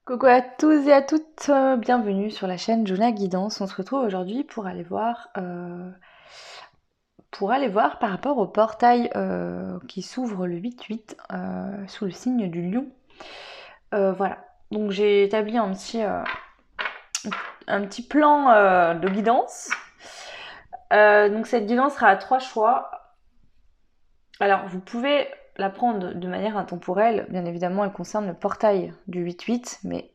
Coucou à tous et à toutes, bienvenue sur la chaîne Juna Guidance. On se retrouve aujourd'hui pour aller voir par rapport au portail qui s'ouvre le 8-8 sous le signe du lion. Voilà, donc j'ai établi un petit plan de guidance. Donc cette guidance sera à 3 choix. Alors vous pouvez la prendre de manière intemporelle, bien évidemment elle concerne le portail du 8-8, mais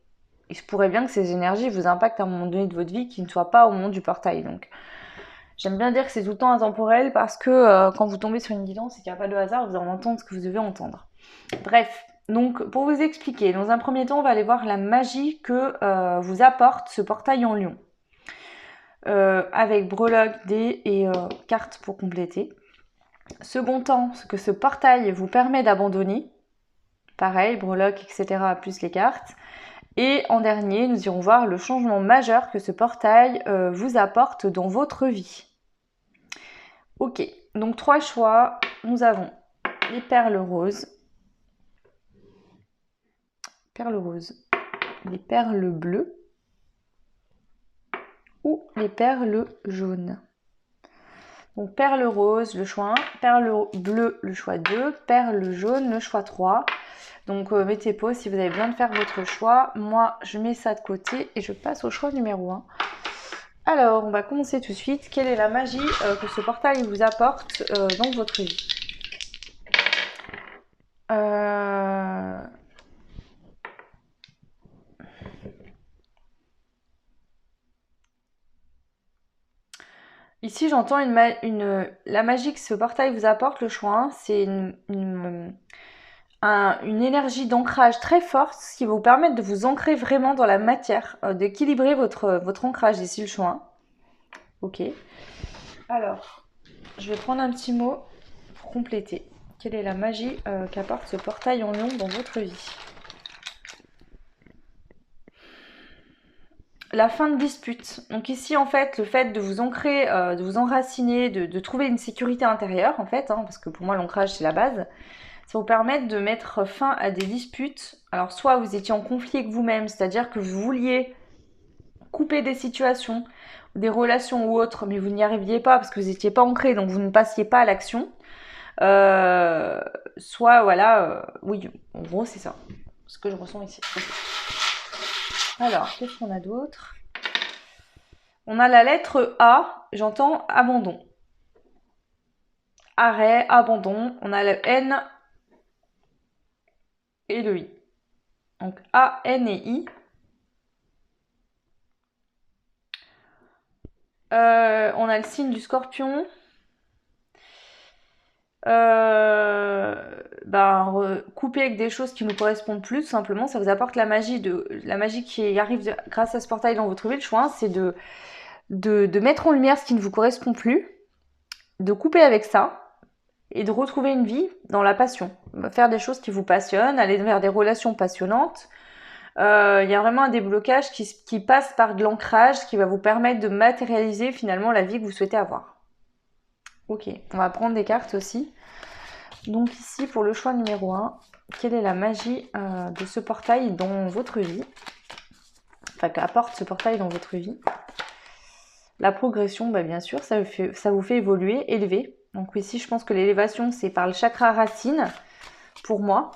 il se pourrait bien que ces énergies vous impactent à un moment donné de votre vie qui ne soit pas au moment du portail. Donc j'aime bien dire que c'est tout le temps intemporel parce que quand vous tombez sur une guidance et qu'il n'y a pas de hasard, vous allez entendre ce que vous devez entendre. Bref, donc pour vous expliquer, dans un premier temps on va aller voir la magie que vous apporte ce portail en lion. Avec breloque, dés et cartes pour compléter. Second temps, ce que ce portail vous permet d'abandonner. Pareil, breloque, etc. plus les cartes. Et en dernier, nous irons voir le changement majeur que ce portail vous apporte dans votre vie. Ok, donc 3 choix. Nous avons les perles roses, les perles bleues ou les perles jaunes. Donc perles roses, le choix 1, perles bleues, le choix 2, perles jaunes, le choix 3. Donc mettez pause si vous avez besoin de faire votre choix. Moi, je mets ça de côté et je passe au choix numéro 1. Alors, on va commencer tout de suite. Quelle est la magie que ce portail vous apporte dans votre vie? Ici, j'entends la magie que ce portail vous apporte, le choix 1, c'est une énergie d'ancrage très forte, ce qui va vous permettre de vous ancrer vraiment dans la matière, d'équilibrer votre ancrage, ici le choix 1. Ok. Alors, je vais prendre un petit mot pour compléter. Quelle est la magie qu'apporte ce portail en lion dans votre vie? La fin de dispute. Donc ici, en fait, le fait de vous ancrer, de vous enraciner, de trouver une sécurité intérieure, en fait, parce que pour moi, l'ancrage, c'est la base, ça va vous permettre de mettre fin à des disputes. Alors, soit vous étiez en conflit avec vous-même, c'est-à-dire que vous vouliez couper des situations, des relations ou autres, mais vous n'y arriviez pas parce que vous n'étiez pas ancré, donc vous ne passiez pas à l'action. Soit, voilà, oui, en gros, c'est ça, ce que je ressens ici. Okay. Alors, qu'est-ce qu'on a d'autre? On a la lettre A, j'entends abandon. Arrêt, abandon. On a le N et le I. Donc A, N et I. On a le signe du scorpion. Couper avec des choses qui nous correspondent plus, tout simplement, ça vous apporte la magie qui arrive grâce à ce portail dans votre vie. Le choix, c'est de mettre en lumière ce qui ne vous correspond plus, de couper avec ça et de retrouver une vie dans la passion. Faire des choses qui vous passionnent, aller vers des relations passionnantes. Il y a vraiment un déblocage qui passe par de l'ancrage qui va vous permettre de matérialiser finalement la vie que vous souhaitez avoir. Ok, on va prendre des cartes aussi. Donc ici, pour le choix numéro 1, quelle est la magie de ce portail dans votre vie? Enfin, qu'apporte ce portail dans votre vie? La progression, bien sûr, ça vous fait évoluer, élever. Donc ici, je pense que l'élévation, c'est par le chakra racine, pour moi.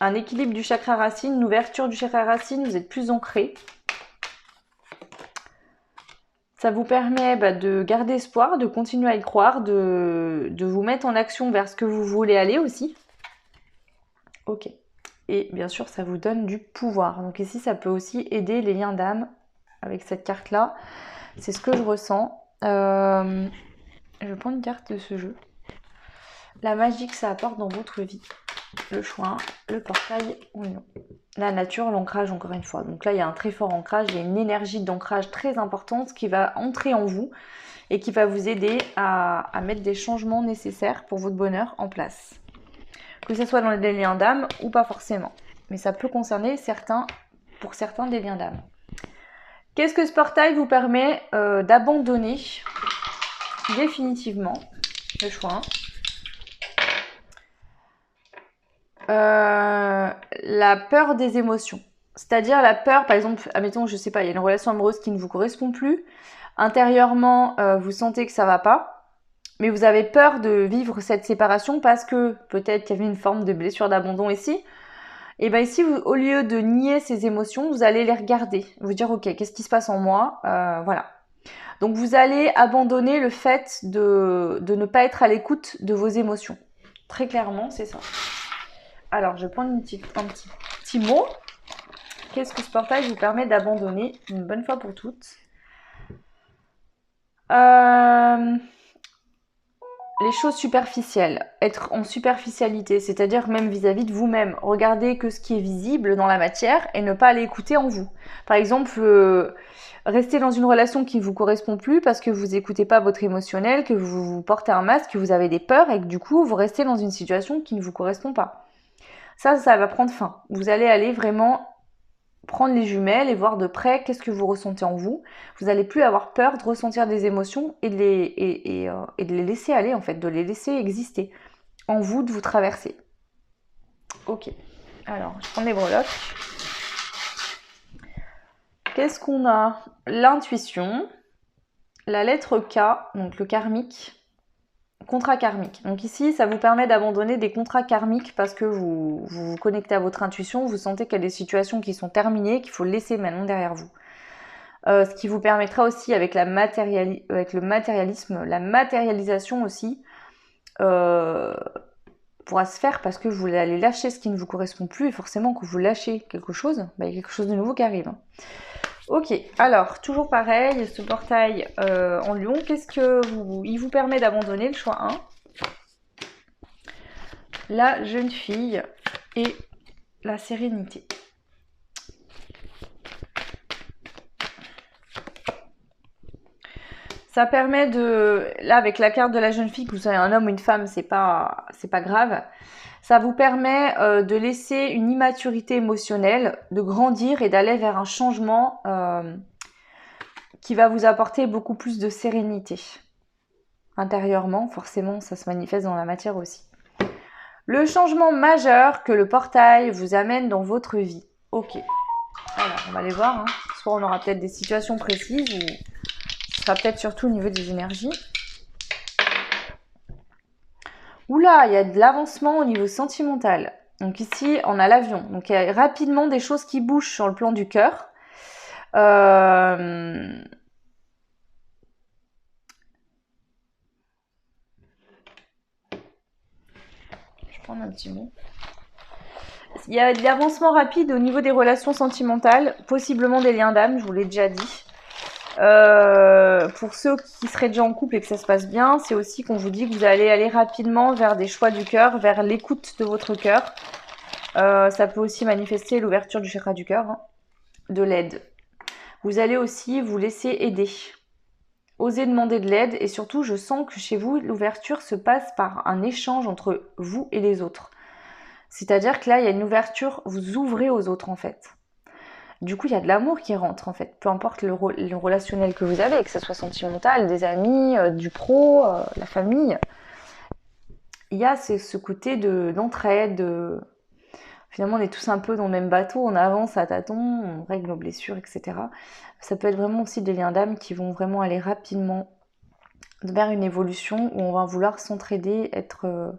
Un équilibre du chakra racine, une ouverture du chakra racine, vous êtes plus ancré. Ça vous permet de garder espoir, de continuer à y croire, de vous mettre en action vers ce que vous voulez aller aussi. Ok. Et bien sûr, ça vous donne du pouvoir. Donc ici, ça peut aussi aider les liens d'âme avec cette carte-là. C'est ce que je ressens. Je prends une carte de ce jeu. La magie que ça apporte dans votre vie. Le choix 1, le portail ou non. La nature, l'ancrage encore une fois. Donc là, il y a un très fort ancrage, il y a une énergie d'ancrage très importante qui va entrer en vous et qui va vous aider à mettre des changements nécessaires pour votre bonheur en place. Que ce soit dans les liens d'âme ou pas forcément. Mais ça peut concerner pour certains des liens d'âme. Qu'est-ce que ce portail vous permet d'abandonner définitivement? Le choix 1. La peur des émotions. C'est-à-dire la peur, par exemple, admettons, je sais pas, il y a une relation amoureuse qui ne vous correspond plus. Intérieurement, vous sentez que ça va pas, mais vous avez peur de vivre cette séparation parce que peut-être qu'il y avait une forme de blessure d'abandon ici. Et bien ici, au lieu de nier ces émotions, vous allez les regarder. Vous dire, ok, qu'est-ce qui se passe en moi? Voilà. Donc vous allez abandonner le fait de ne pas être à l'écoute de vos émotions. Très clairement, c'est ça. Alors, je vais prendre un petit mot. Qu'est-ce que ce portail vous permet d'abandonner une bonne fois pour toutes? Les choses superficielles, être en superficialité, c'est-à-dire même vis-à-vis de vous-même. Regardez que ce qui est visible dans la matière et ne pas l'écouter en vous. Par exemple, rester dans une relation qui ne vous correspond plus parce que vous n'écoutez pas votre émotionnel, que vous portez un masque, que vous avez des peurs et que du coup, vous restez dans une situation qui ne vous correspond pas. Ça va prendre fin. Vous allez aller vraiment prendre les jumelles et voir de près qu'est-ce que vous ressentez en vous. Vous n'allez plus avoir peur de ressentir des émotions et de les laisser aller, en fait, de les laisser exister en vous, de vous traverser. Ok, alors je prends les breloques. Qu'est-ce qu'on a? L'intuition, la lettre K, donc le karmique, contrat karmique. Donc ici, ça vous permet d'abandonner des contrats karmiques parce que vous vous connectez à votre intuition, vous sentez qu'il y a des situations qui sont terminées, qu'il faut laisser maintenant derrière vous. Ce qui vous permettra aussi avec le matérialisme, la matérialisation aussi, pourra se faire parce que vous allez lâcher ce qui ne vous correspond plus et forcément quand vous lâchez quelque chose, il y a quelque chose de nouveau qui arrive. Ok, alors toujours pareil, ce portail en lion, il vous permet d'abandonner le choix 1, la jeune fille et la sérénité. Ça permet là avec la carte de la jeune fille, que vous soyez un homme ou une femme, c'est pas grave. Ça vous permet de laisser une immaturité émotionnelle, de grandir et d'aller vers un changement qui va vous apporter beaucoup plus de sérénité. Intérieurement, forcément, ça se manifeste dans la matière aussi. Le changement majeur que le portail vous amène dans votre vie. Ok. Alors, on va aller voir. Soit on aura peut-être des situations précises ou ce sera peut-être surtout au niveau des énergies. Oula, il y a de l'avancement au niveau sentimental. Donc ici, on a l'avion. Donc il y a rapidement des choses qui bougent sur le plan du cœur. Je prends un petit mot. Il y a de l'avancement rapide au niveau des relations sentimentales, possiblement des liens d'âme, je vous l'ai déjà dit. Pour ceux qui seraient déjà en couple et que ça se passe bien, c'est aussi qu'on vous dit que vous allez aller rapidement vers des choix du cœur, vers l'écoute de votre cœur. Ça peut aussi manifester l'ouverture du chakra du cœur, de l'aide. Vous allez aussi vous laisser aider. Osez demander de l'aide et surtout, je sens que chez vous, l'ouverture se passe par un échange entre vous et les autres. C'est-à-dire que là, il y a une ouverture, vous ouvrez aux autres en fait. Du coup, il y a de l'amour qui rentre en fait, peu importe le relationnel que vous avez, que ce soit sentimental, des amis, du pro, la famille. Il y a ce côté d'entraide, finalement on est tous un peu dans le même bateau, on avance à tâtons, on règle nos blessures, etc. Ça peut être vraiment aussi des liens d'âme qui vont vraiment aller rapidement vers une évolution où on va vouloir s'entraider, être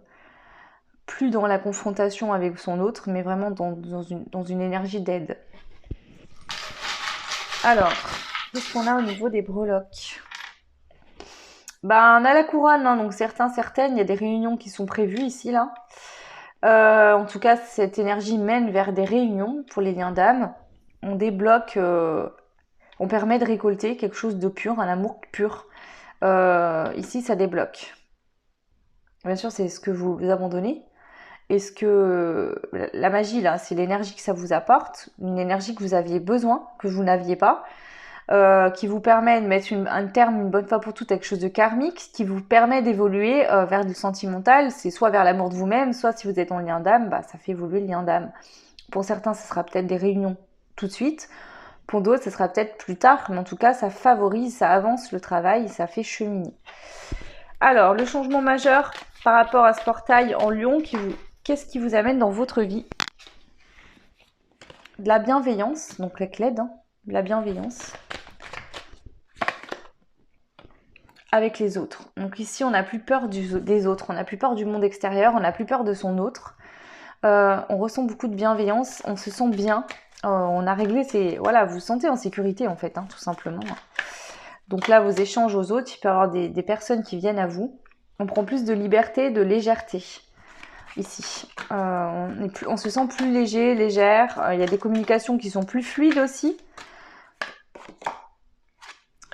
plus dans la confrontation avec son autre, mais vraiment dans une énergie d'aide. Alors, qu'est-ce qu'on a au niveau des breloques? On a la couronne, donc certaines, il y a des réunions qui sont prévues ici, là. En tout cas, cette énergie mène vers des réunions pour les liens d'âme. On débloque, on permet de récolter quelque chose de pur, un amour pur. Ici, ça débloque. Bien sûr, c'est ce que vous abandonnez. Est-ce que la magie, là, c'est l'énergie que ça vous apporte, une énergie que vous aviez besoin, que vous n'aviez pas, qui vous permet de mettre un terme une bonne fois pour toutes à quelque chose de karmique, qui vous permet d'évoluer vers du sentimental, c'est soit vers l'amour de vous-même, soit si vous êtes en lien d'âme, ça fait évoluer le lien d'âme. Pour certains, ce sera peut-être des réunions tout de suite, pour d'autres, ce sera peut-être plus tard, mais en tout cas, ça favorise, ça avance le travail, ça fait cheminer. Alors, le changement majeur par rapport à ce portail en lion, qu'est-ce qui vous amène dans votre vie? de la bienveillance, donc avec l'aide, hein, de la bienveillance avec les autres. Donc ici, on n'a plus peur des autres, on n'a plus peur du monde extérieur, on n'a plus peur de son autre. On ressent beaucoup de bienveillance, on se sent bien. On a réglé voilà, vous vous sentez en sécurité en fait, hein, tout simplement. Donc là, vos échanges aux autres, il peut y avoir des personnes qui viennent à vous. On prend plus de liberté, de légèreté ici. On se sent plus léger, légère. Il y a des communications qui sont plus fluides aussi.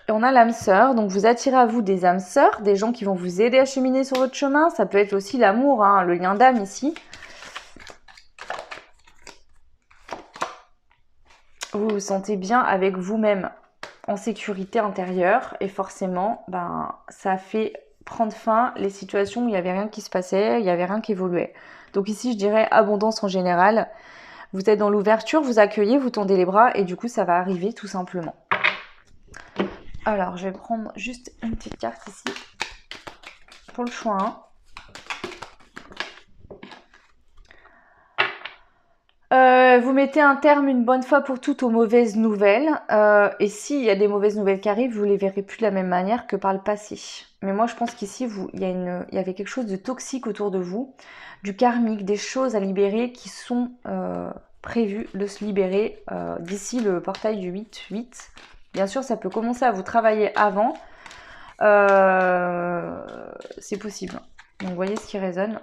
Et on a l'âme sœur, donc vous attirez à vous des âmes sœurs, des gens qui vont vous aider à cheminer sur votre chemin. Ça peut être aussi l'amour, hein, le lien d'âme ici. Vous vous sentez bien avec vous-même, en sécurité intérieure. Et forcément, ben, ça fait prendre fin les situations où il n'y avait rien qui se passait, il n'y avait rien qui évoluait. Donc ici, je dirais abondance en général. Vous êtes dans l'ouverture, vous accueillez, vous tendez les bras et du coup, ça va arriver tout simplement. Alors, je vais prendre juste une petite carte ici pour le choix 1. Vous mettez un terme une bonne fois pour toutes aux mauvaises nouvelles. Et s'il y a des mauvaises nouvelles qui arrivent, vous ne les verrez plus de la même manière que par le passé. Mais moi, je pense qu'ici, il y avait quelque chose de toxique autour de vous, du karmique, des choses à libérer qui sont prévues de se libérer d'ici le portail du 8-8. Bien sûr, ça peut commencer à vous travailler avant. C'est possible. Donc, vous voyez ce qui résonne.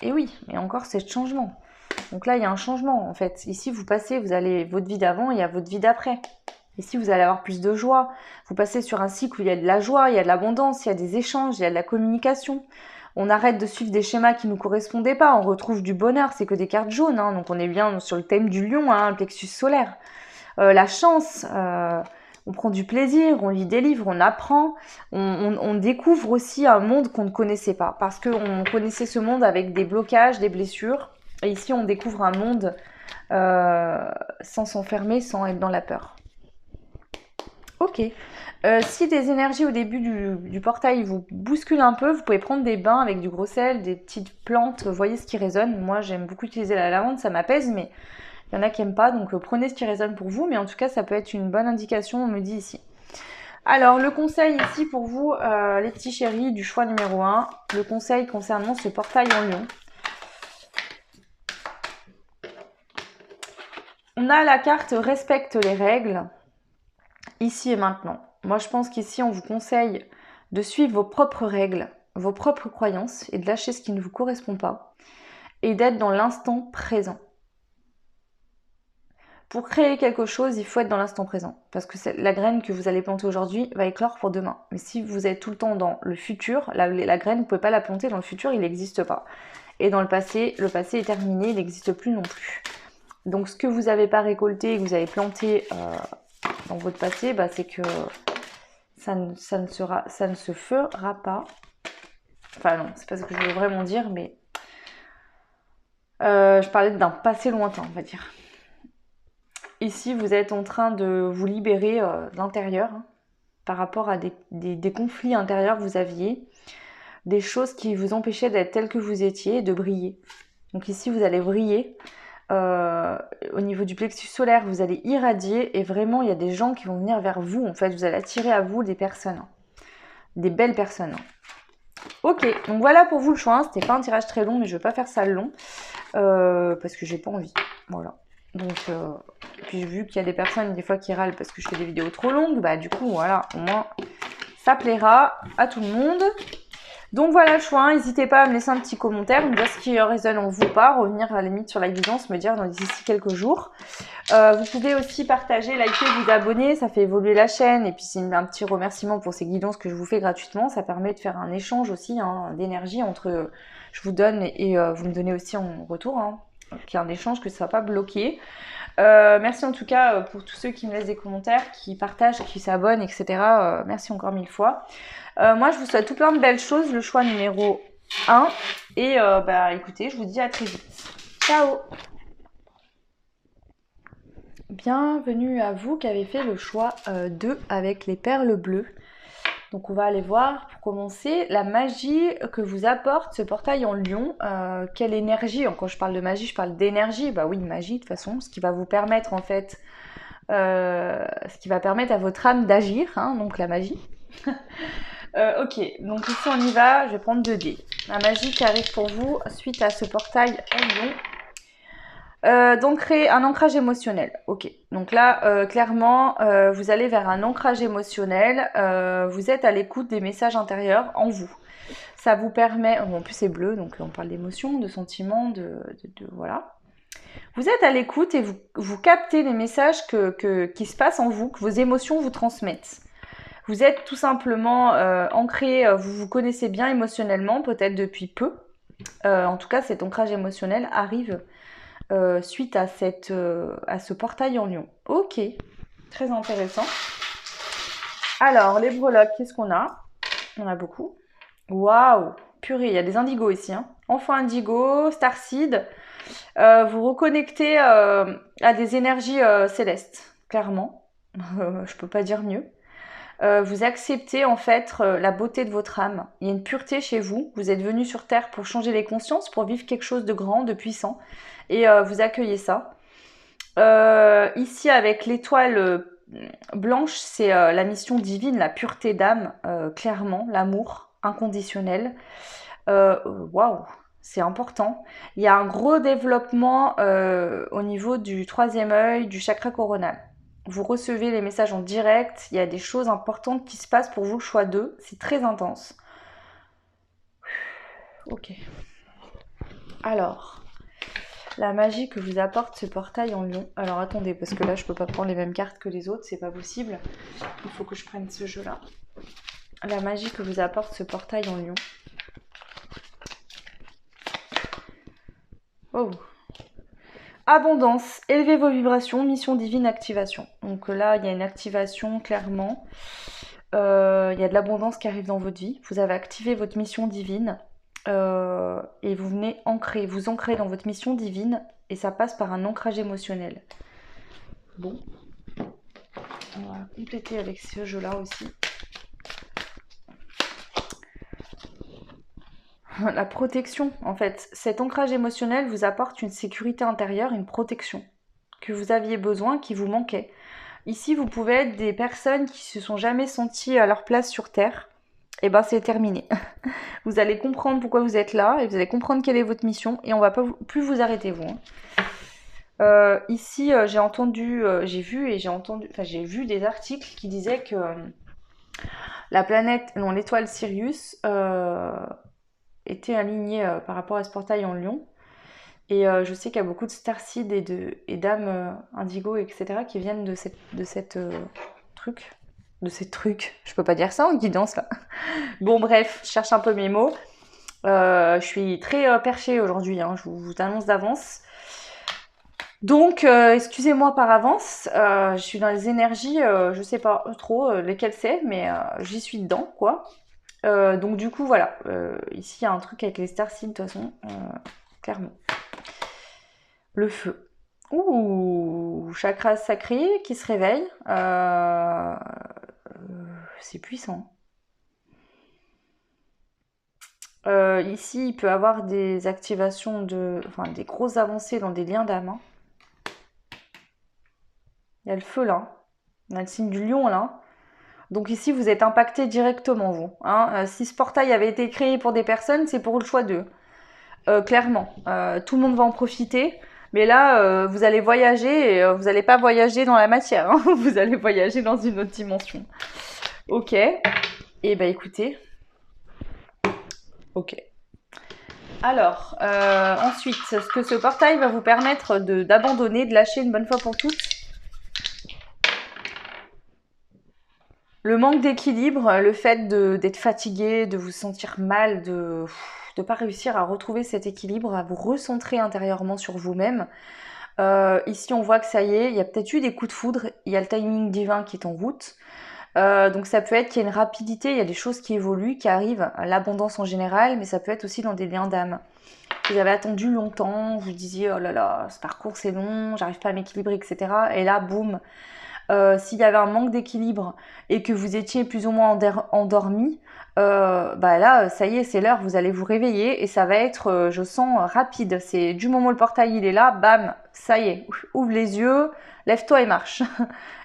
Et oui, mais encore, c'est le changement. Donc là, il y a un changement, en fait. Ici, vous passez, vous allez votre vie d'avant, il y a votre vie d'après. Ici, vous allez avoir plus de joie. Vous passez sur un cycle où il y a de la joie, il y a de l'abondance, il y a des échanges, il y a de la communication. On arrête de suivre des schémas qui ne nous correspondaient pas. On retrouve du bonheur, c'est que des cartes jaunes. Hein. Donc on est bien sur le thème du lion, hein, le plexus solaire. La chance, on prend du plaisir, on lit des livres, on apprend. On découvre aussi un monde qu'on ne connaissait pas. Parce qu'on connaissait ce monde avec des blocages, des blessures. Et ici, on découvre un monde sans s'enfermer, sans être dans la peur. Ok. Si des énergies au début du portail vous bousculent un peu, vous pouvez prendre des bains avec du gros sel, des petites plantes, voyez ce qui résonne. Moi, j'aime beaucoup utiliser la lavande, ça m'apaise, mais il y en a qui n'aiment pas, donc prenez ce qui résonne pour vous. Mais en tout cas, ça peut être une bonne indication, on me dit ici. Alors, le conseil ici pour vous, les petits chéris du choix numéro 1, le conseil concernant ce portail en lion. On a la carte respecte les règles, ici et maintenant. Moi, je pense qu'ici, on vous conseille de suivre vos propres règles, vos propres croyances et de lâcher ce qui ne vous correspond pas et d'être dans l'instant présent. Pour créer quelque chose, il faut être dans l'instant présent parce que la graine que vous allez planter aujourd'hui va éclore pour demain. Mais si vous êtes tout le temps dans le futur, la graine, vous ne pouvez pas la planter dans le futur, il n'existe pas. Et dans le passé est terminé, il n'existe plus non plus. Donc ce que vous n'avez pas récolté et que vous avez planté dans votre passé, bah, c'est que ça ne se fera pas. Enfin non, c'est pas ce que je veux vraiment dire, mais je parlais d'un passé lointain, on va dire. Ici, vous êtes en train de vous libérer de l'intérieur hein, par rapport à des conflits intérieurs que vous aviez, des choses qui vous empêchaient d'être tel que vous étiez et de briller. Donc ici, vous allez briller. Au niveau du plexus solaire, vous allez irradier et vraiment, il y a des gens qui vont venir vers vous. En fait, vous allez attirer à vous des personnes, des belles personnes. Ok, donc voilà pour vous le choix. C'était pas un tirage très long, mais je vais pas faire ça long parce que j'ai pas envie. Voilà. Donc, puis vu qu'il y a des personnes des fois qui râlent parce que je fais des vidéos trop longues, bah du coup, voilà, au moins, ça plaira à tout le monde. Donc voilà le choix, n'hésitez pas à me laisser un petit commentaire, me dire ce qui résonne en vous ou pas, revenir à la limite sur la guidance, me dire d'ici quelques jours. Vous pouvez aussi partager, liker, vous abonner, ça fait évoluer la chaîne et puis c'est un petit remerciement pour ces guidances que je vous fais gratuitement. Ça permet de faire un échange aussi hein, d'énergie entre je vous donne et vous me donnez aussi en retour, hein, qu'il y ait un échange, que ça ne soit pas bloqué. Merci en tout cas pour tous ceux qui me laissent des commentaires, qui partagent, qui s'abonnent, etc. Merci encore 1000 fois. Moi, je vous souhaite tout plein de belles choses, le choix numéro 1. Et bah écoutez, je vous dis à très vite. Ciao! Bienvenue à vous qui avez fait le choix 2 avec les perles bleues. Donc on va aller voir, pour commencer, la magie que vous apporte ce portail en lion. Quelle énergie, quand je parle de magie, je parle d'énergie. Bah oui, magie de toute façon, ce qui va vous permettre en fait, ce qui va permettre à votre âme d'agir, hein, donc la magie. Ok, donc ici on y va, je vais prendre 2 dés. La magie qui arrive pour vous suite à ce portail en lion. Donc créer un ancrage émotionnel. Ok, donc là clairement vous allez vers un ancrage émotionnel. Vous êtes à l'écoute des messages intérieurs en vous. Ça vous permet, bon, en plus c'est bleu, donc on parle d'émotions, de sentiments, voilà. Vous êtes à l'écoute et vous captez les messages qui se passent en vous, que vos émotions vous transmettent. Vous êtes tout simplement ancré, vous vous connaissez bien émotionnellement, peut-être depuis peu. En tout cas, cet ancrage émotionnel arrive suite à ce portail en lion. Ok, très intéressant. Alors, les breloques, qu'est-ce qu'on a? On a beaucoup. Waouh, purée, il y a des indigos ici. Hein. Enfant indigo, starseed. Vous reconnectez à des énergies célestes, clairement. Je peux pas dire mieux. Vous acceptez en fait la beauté de votre âme. Il y a une pureté chez vous. Vous êtes venu sur Terre pour changer les consciences, pour vivre quelque chose de grand, de puissant. Et vous accueillez ça. Ici, avec l'étoile blanche, c'est la mission divine, la pureté d'âme, clairement, l'amour inconditionnel. Waouh, c'est important. Il y a un gros développement au niveau du 3e œil, du chakra coronal. Vous recevez les messages en direct, il y a des choses importantes qui se passent pour vous, le choix d'eux, c'est très intense. Ok. Alors, la magie que vous apporte ce portail en lion. Alors attendez, parce que là je peux pas prendre les mêmes cartes que les autres, c'est pas possible. Il faut que je prenne ce jeu-là. La magie que vous apporte ce portail en lion. Oh. Abondance, élevez vos vibrations, mission divine, activation. Donc là, il y a une activation, clairement. Il y a de l'abondance qui arrive dans votre vie. Vous avez activé votre mission divine. Et vous venez vous ancrer dans votre mission divine. Et ça passe par un ancrage émotionnel. Bon. On va compléter avec ce jeu-là aussi. La protection, en fait. Cet ancrage émotionnel vous apporte une sécurité intérieure, une protection que vous aviez besoin, qui vous manquait. Ici, vous pouvez être des personnes qui se sont jamais senties à leur place sur Terre. Et ben, c'est terminé. Vous allez comprendre pourquoi vous êtes là et vous allez comprendre quelle est votre mission et on va pas plus vous arrêter, vous. Ici, j'ai vu des articles qui disaient que l'étoile Sirius était alignée par rapport à ce portail en lion. Et je sais qu'il y a beaucoup de starseed et d'âmes indigo, etc. qui viennent de ces trucs. Je peux pas dire ça en guidance là. Bon bref, je cherche un peu mes mots. Je suis très perchée aujourd'hui, hein, je vous annonce d'avance. Donc, excusez-moi par avance, je suis dans les énergies, je sais pas trop lesquelles c'est, mais j'y suis dedans, quoi. Donc du coup, voilà, ici il y a un truc avec les starseeds, de toute façon, clairement. Le feu. Ouh, chakra sacré qui se réveille. C'est puissant. Ici, il peut y avoir des activations des grosses avancées dans des liens d'âme. Hein. Il y a le feu là. On a le signe du lion là. Donc ici, vous êtes impacté directement, vous. Hein. Si ce portail avait été créé pour des personnes, c'est pour le choix d'eux. Clairement. Tout le monde va en profiter. Mais là, vous allez voyager et vous n'allez pas voyager dans la matière. Hein. Vous allez voyager dans une autre dimension. Ok. Et bah écoutez. Ok. Alors, ensuite, ce que ce portail va vous permettre d'abandonner, de lâcher une bonne fois pour toutes. Le manque d'équilibre, le fait d'être fatigué, de vous sentir mal, de ne pas réussir à retrouver cet équilibre, à vous recentrer intérieurement sur vous-même. Ici, on voit que ça y est, il y a peut-être eu des coups de foudre, il y a le timing divin qui est en route. Donc ça peut être qu'il y a une rapidité, il y a des choses qui évoluent, qui arrivent, l'abondance en général, mais ça peut être aussi dans des liens d'âme. Vous avez attendu longtemps, vous disiez oh là là, ce parcours c'est long, j'arrive pas à m'équilibrer, etc. Et là, boum, S'il y avait un manque d'équilibre et que vous étiez plus ou moins endormi, bah là, ça y est, c'est l'heure, vous allez vous réveiller et ça va être, je sens, rapide. C'est du moment où le portail il est là, bam, ça y est, ouvre les yeux, lève-toi et marche.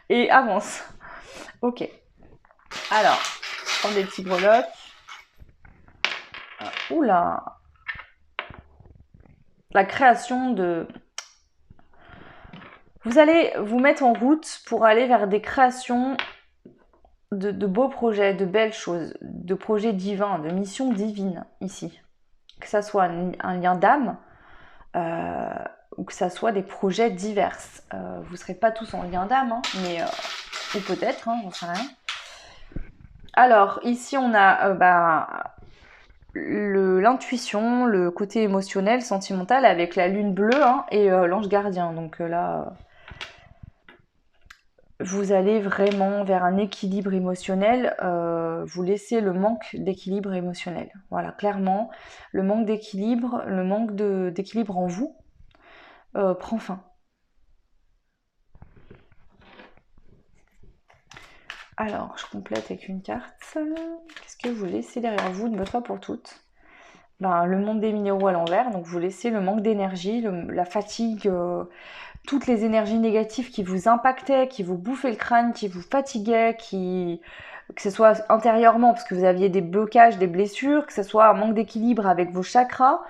Et avance. Ok. Alors, prendre des petits breloques. Oula. La création de... Vous allez vous mettre en route pour aller vers des créations de beaux projets, de belles choses, de projets divins, de missions divines ici. Que ça soit un lien d'âme ou que ça soit des projets divers. Vous ne serez pas tous en lien d'âme, hein, mais ou peut-être, hein, j'en sais rien. Alors ici on a l'intuition, le côté émotionnel, sentimental avec la lune bleue hein, et l'ange gardien. Donc là, vous allez vraiment vers un équilibre émotionnel. Vous laissez le manque d'équilibre émotionnel. Voilà, clairement, le manque d'équilibre, le manque d'équilibre en vous prend fin. Alors, je complète avec une carte. Qu'est-ce que vous laissez derrière vous une bonne fois pour toutes? Le monde des minéraux à l'envers, donc vous laissez le manque d'énergie, la fatigue, toutes les énergies négatives qui vous impactaient, qui vous bouffaient le crâne, qui vous fatiguaient, que ce soit intérieurement parce que vous aviez des blocages, des blessures, que ce soit un manque d'équilibre avec vos chakras.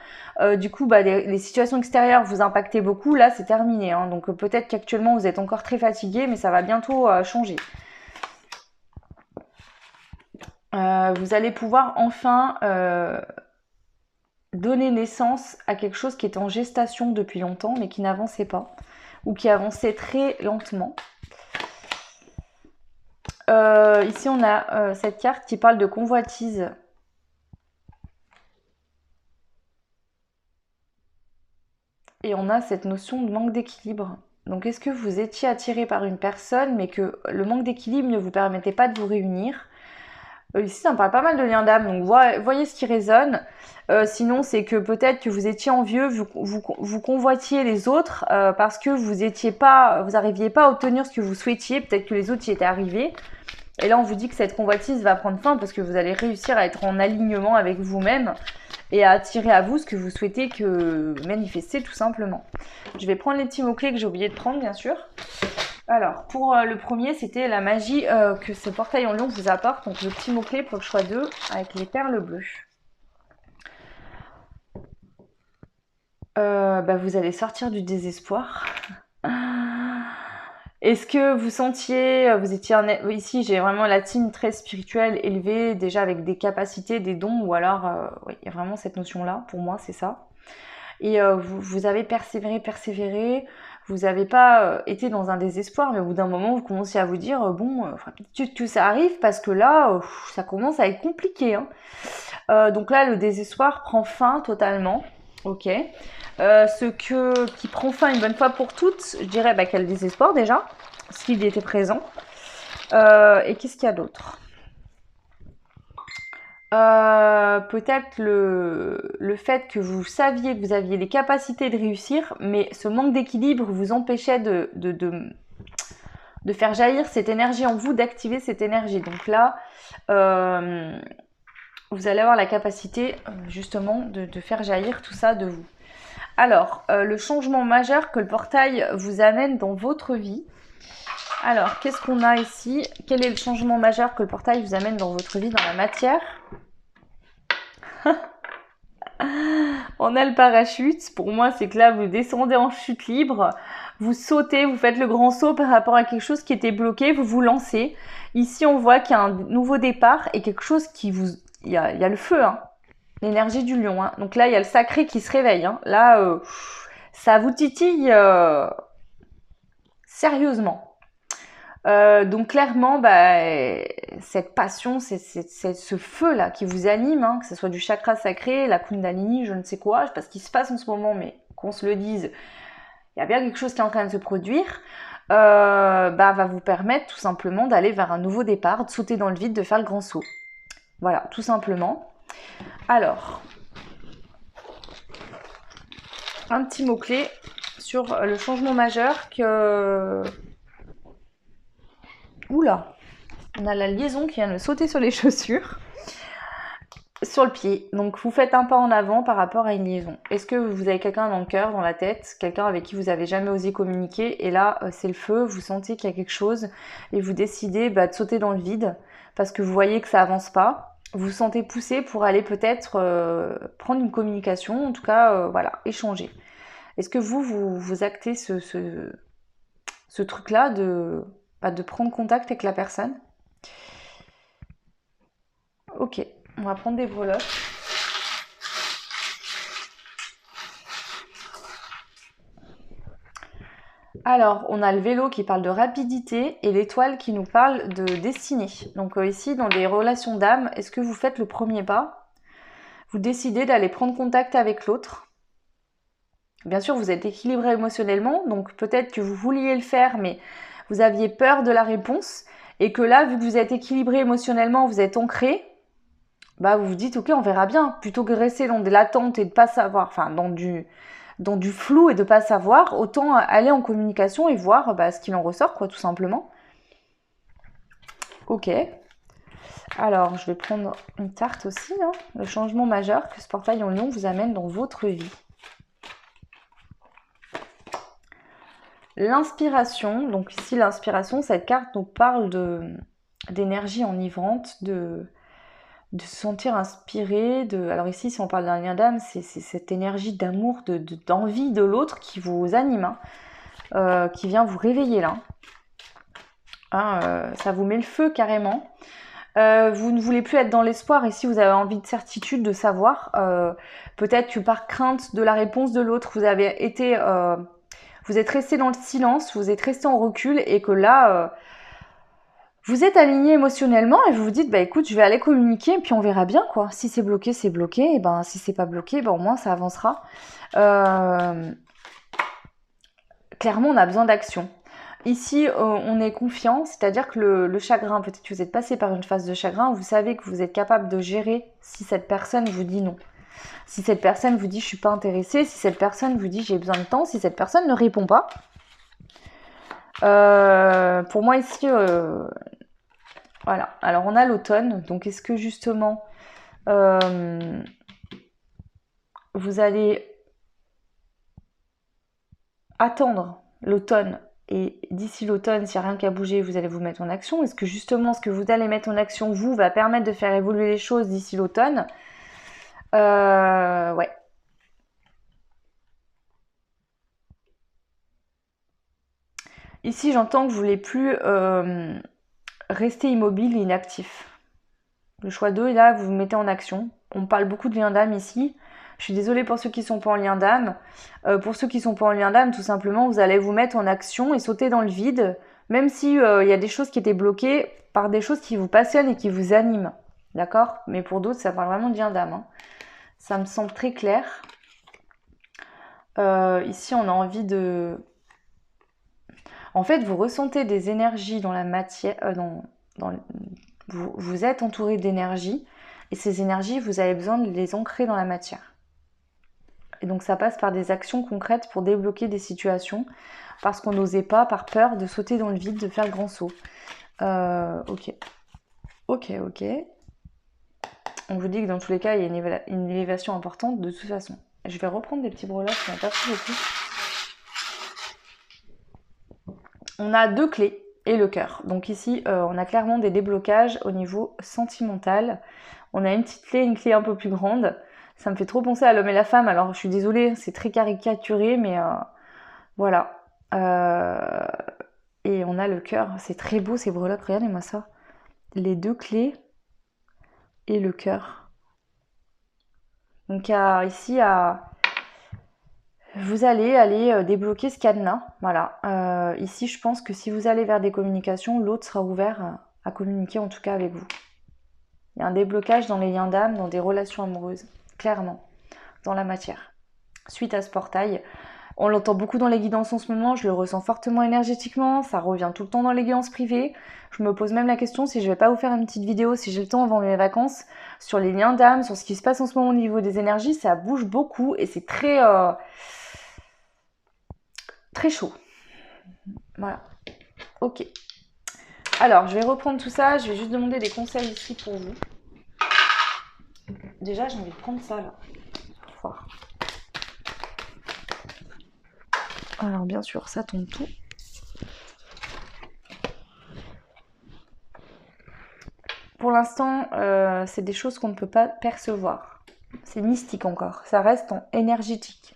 Du coup, les situations extérieures vous impactaient beaucoup. Là, c'est terminé. Hein. Donc peut-être qu'actuellement, vous êtes encore très fatigué, mais ça va bientôt changer. Vous allez pouvoir enfin donner naissance à quelque chose qui est en gestation depuis longtemps, mais qui n'avançait pas, ou qui avançait très lentement. Ici, on a cette carte qui parle de convoitise. Et on a cette notion de manque d'équilibre. Donc, est-ce que vous étiez attiré par une personne, mais que le manque d'équilibre ne vous permettait pas de vous réunir? Ici, ça me parle pas mal de liens d'âme, donc voyez ce qui résonne. Sinon, c'est que peut-être que vous étiez envieux, vous convoitiez les autres parce que vous n'arriviez pas à obtenir ce que vous souhaitiez. Peut-être que les autres y étaient arrivés. Et là, on vous dit que cette convoitise va prendre fin parce que vous allez réussir à être en alignement avec vous-même et à attirer à vous ce que vous souhaitez manifester tout simplement. Je vais prendre les petits mots-clés que j'ai oublié de prendre, bien sûr. Alors, pour le premier, c'était la magie que ce portail en lion vous apporte. Donc, le petit mot-clé pour le choix 2 avec les perles bleues. Vous allez sortir du désespoir. Est-ce que vous sentiez, vous étiez ici, j'ai vraiment la team très spirituelle, élevée, déjà avec des capacités, des dons, ou alors, oui, il y a vraiment cette notion-là, pour moi, c'est ça. Et vous avez persévéré, vous n'avez pas été dans un désespoir, mais au bout d'un moment, vous commencez à vous dire, il faudrait peut-être que ça arrive, parce que là, ça commence à être compliqué. Hein. Donc là, le désespoir prend fin totalement, ok. Qui prend fin une bonne fois pour toutes, je dirais quel désespoir déjà, s'il était présent. Et qu'est-ce qu'il y a d'autre? Peut-être le fait que vous saviez que vous aviez les capacités de réussir, mais ce manque d'équilibre vous empêchait de faire jaillir cette énergie en vous, d'activer cette énergie. Donc là, vous allez avoir la capacité justement de faire jaillir tout ça de vous. Alors, le changement majeur que le portail vous amène dans votre vie. Alors, qu'est-ce qu'on a ici? Quel est le changement majeur que le portail vous amène dans votre vie, dans la matière? On a le parachute. Pour moi, c'est que là, vous descendez en chute libre. Vous sautez, vous faites le grand saut par rapport à quelque chose qui était bloqué. Vous vous lancez. Ici, on voit qu'il y a un nouveau départ et quelque chose qui vous... Il y a le feu, hein. L'énergie du lion. Hein. Donc là, il y a le sacré qui se réveille. Hein. Là, ça vous titille sérieusement. Donc clairement, cette passion, c'est ce feu-là qui vous anime, hein, que ce soit du chakra sacré, la kundalini, je ne sais quoi, je sais pas ce qui se passe en ce moment, mais qu'on se le dise, il y a bien quelque chose qui est en train de se produire, va vous permettre tout simplement d'aller vers un nouveau départ, de sauter dans le vide, de faire le grand saut. Voilà, tout simplement. Alors, un petit mot-clé sur le changement majeur que Oula, on a la liaison qui vient de sauter sur les chaussures. Sur le pied. Donc vous faites un pas en avant par rapport à une liaison. Est-ce que vous avez quelqu'un dans le cœur, dans la tête, quelqu'un avec qui vous avez jamais osé communiquer et là c'est le feu, vous sentez qu'il y a quelque chose et vous décidez de sauter dans le vide parce que vous voyez que ça avance pas. Vous vous sentez poussé pour aller peut-être prendre une communication, en tout cas voilà, échanger. Est-ce que vous actez ce truc-là de prendre contact avec la personne? Ok. On va prendre des breloques. Alors, on a le vélo qui parle de rapidité et l'étoile qui nous parle de destinée. Donc ici, dans des relations d'âme, est-ce que vous faites le premier pas? Vous décidez d'aller prendre contact avec l'autre. Bien sûr, vous êtes équilibré émotionnellement, donc peut-être que vous vouliez le faire, mais vous aviez peur de la réponse. Et que là, vu que vous êtes équilibré émotionnellement, vous êtes ancré, vous vous dites ok, on verra bien, plutôt que de rester dans de l'attente et de pas savoir, enfin dans du flou et de pas savoir, autant aller en communication et voir ce qu'il en ressort, quoi, tout simplement. Ok. Alors, je vais prendre une carte aussi, hein, le changement majeur que ce portail en lion vous amène dans votre vie. L'inspiration, donc ici l'inspiration, cette carte nous parle d'énergie enivrante, de se sentir inspiré. Alors ici, si on parle d'un lien d'âme, c'est cette énergie d'amour, d'envie de l'autre qui vous anime, hein, qui vient vous réveiller là. Hein, ça vous met le feu carrément. Vous ne voulez plus être dans l'espoir, ici vous avez envie de certitude, de savoir. Peut-être que par crainte de la réponse de l'autre, vous êtes resté dans le silence, vous êtes resté en recul et que là... vous êtes aligné émotionnellement et vous vous dites, écoute, je vais aller communiquer et puis on verra bien, quoi. Si c'est bloqué, c'est bloqué. Et si c'est pas bloqué, au moins ça avancera. Clairement, on a besoin d'action. Ici, on est confiant, c'est-à-dire que le chagrin, peut-être que vous êtes passé par une phase de chagrin, vous savez que vous êtes capable de gérer si cette personne vous dit non. Si cette personne vous dit, je suis pas intéressée, si cette personne vous dit, j'ai besoin de temps, si cette personne ne répond pas. Pour moi, ici... voilà, alors on a l'automne, donc est-ce que justement vous allez attendre l'automne et d'ici l'automne, s'il n'y a rien qu'à bouger, vous allez vous mettre en action? Est-ce que justement ce que vous allez mettre en action, va permettre de faire évoluer les choses d'ici l'automne? Ouais. Ici, j'entends que vous ne voulez plus rester immobile et inactif. Le choix 2, là, vous vous mettez en action. On parle beaucoup de lien d'âme ici. Je suis désolée pour ceux qui ne sont pas en lien d'âme. Pour ceux qui ne sont pas en lien d'âme, tout simplement, vous allez vous mettre en action et sauter dans le vide, même si y a des choses qui étaient bloquées par des choses qui vous passionnent et qui vous animent. D'accord? Mais pour d'autres, ça parle vraiment de lien d'âme. Hein. Ça me semble très clair. Ici, on a envie de... En fait, vous ressentez des énergies dans la matière... Vous êtes entouré d'énergie et ces énergies, vous avez besoin de les ancrer dans la matière. Et donc ça passe par des actions concrètes pour débloquer des situations parce qu'on n'osait pas, par peur de sauter dans le vide, de faire le grand saut. Ok. On vous dit que dans tous les cas, il y a une élévation importante de toute façon. Je vais reprendre des petits breloques, on n'a pas pris beaucoup. On a 2 clés et le cœur. Donc ici, on a clairement des déblocages au niveau sentimental. On a une petite clé, une clé un peu plus grande. Ça me fait trop penser à l'homme et la femme. Alors, je suis désolée, c'est très caricaturé, mais voilà. Et on a le cœur. C'est très beau, ces breloques. Regardez-moi ça. Les 2 clés et le cœur. Donc, ici, vous allez aller débloquer ce cadenas. Voilà. Ici, je pense que si vous allez vers des communications, l'autre sera ouvert à communiquer, en tout cas avec vous. Il y a un déblocage dans les liens d'âme, dans des relations amoureuses. Clairement, dans la matière. Suite à ce portail, on l'entend beaucoup dans les guidances en ce moment, je le ressens fortement énergétiquement, ça revient tout le temps dans les guidances privées. Je me pose même la question si je vais pas vous faire une petite vidéo, si j'ai le temps avant mes vacances, sur les liens d'âme, sur ce qui se passe en ce moment au niveau des énergies. Ça bouge beaucoup et c'est très chaud. Voilà. Ok. Alors, je vais reprendre tout ça. Je vais juste demander des conseils ici pour vous. Déjà, j'ai envie de prendre ça, là. Pour voir. Alors, bien sûr, ça tombe tout. Pour l'instant, c'est des choses qu'on ne peut pas percevoir. C'est mystique encore. Ça reste en énergétique.